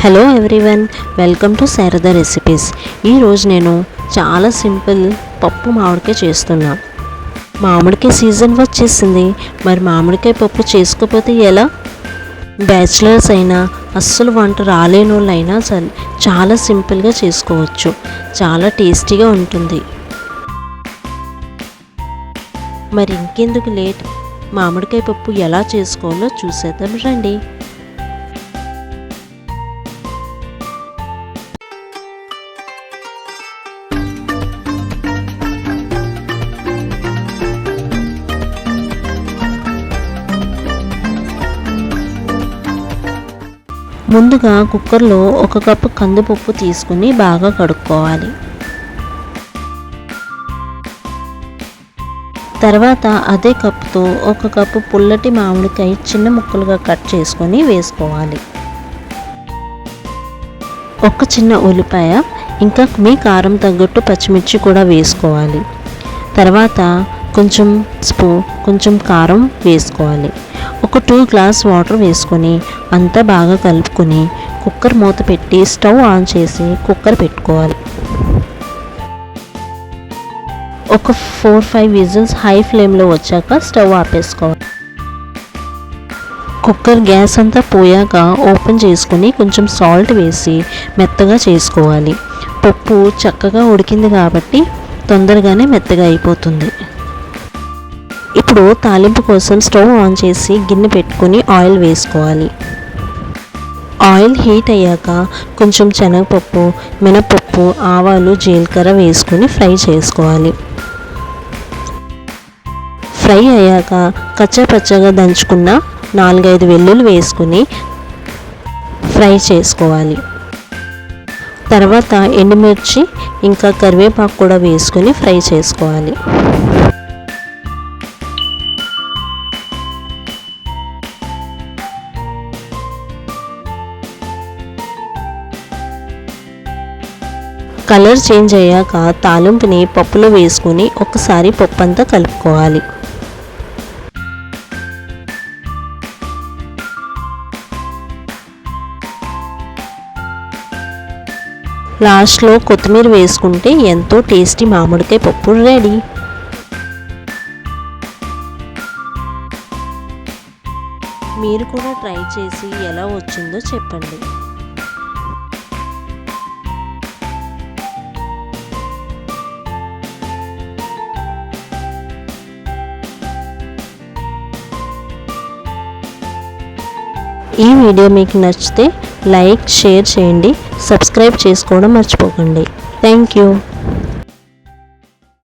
Hello everyone, welcome to Sharada recipes. ఈరోజు నేను చాలా సింపుల్ పప్పు మామిడికాయ చేస్తున్నా. మామిడికాయ సీజన్ వచ్చేసింది, మరి మామిడికాయ పప్పు చేసుకోకపోతే ఎలా? బ్యాచిలర్స్ అయినా, అస్సలు వంట రాలేని వాళ్ళైనా సరే చాలా సింపుల్గా చేసుకోవచ్చు. చాలా టేస్టీగా ఉంటుంది. మరి ఇంకెందుకు లేట్, మామిడికాయ పప్పు ఎలా చేసుకోవాలో చూసేద్దాం రండి. ముందుగా కుక్కర్లో 1 కప్పు కందిపప్పు తీసుకుని బాగా కడుక్కోవాలి. తర్వాత అదే కప్పుతో 1 కప్పు పుల్లటి మామిడికాయ చిన్న ముక్కలుగా కట్ చేసుకొని వేసుకోవాలి. 1 చిన్న ఉల్లిపాయ, ఇంకా మీ కారం తగ్గట్టు పచ్చిమిర్చి కూడా వేసుకోవాలి. తర్వాత కొంచెం కారం వేసుకోవాలి. ఒక 2 గ్లాస్ వాటర్ వేసుకొని అంతా బాగా కలుపుకొని కుక్కర్ మూత పెట్టి స్టవ్ ఆన్ చేసి కుక్కర్ పెట్టుకోవాలి. ఒక 4-5 విజిల్స్ హై ఫ్లేమ్లో వచ్చాక స్టవ్ ఆపేసుకోవాలి. కుక్కర్ గ్యాస్ అంతా పోయాక ఓపెన్ చేసుకుని కొంచెం సాల్ట్ వేసి మెత్తగా చేసుకోవాలి. పప్పు చక్కగా ఉడికింది కాబట్టి తొందరగానే మెత్తగా అయిపోతుంది. ఇప్పుడు తాలింపు కోసం స్టవ్ ఆన్ చేసి గిన్నె పెట్టుకుని ఆయిల్ వేసుకోవాలి. ఆయిల్ హీట్ అయ్యాక కొంచెం శనగపప్పు, మినపప్పు, ఆవాలు, జీలకర్ర వేసుకుని ఫ్రై చేసుకోవాలి. ఫ్రై అయ్యాక కచ్చాపచ్చగా దంచుకున్న 4-5 వెల్లుల్లి వేసుకుని ఫ్రై చేసుకోవాలి. తర్వాత ఎండుమిర్చి ఇంకా కరివేపాకు కూడా వేసుకుని ఫ్రై చేసుకోవాలి. కలర్ చేంజ్ అయ్యాక తాలింపుని పప్పులో వేసుకుని ఒకసారి పప్పు అంతా కలుపుకోవాలి. లాస్ట్లో కొత్తిమీర వేసుకుంటే ఎంతో టేస్టీ మామిడికాయ పప్పు రెడీ. మీరు కూడా ట్రై చేసి ఎలా వచ్చిందో చెప్పండి. ఈ వీడియో మీకు నచ్చితే లైక్, షేర్ చేయండి. సబ్స్క్రైబ్ చేసుకోవడం మర్చిపోకండి. Thank you.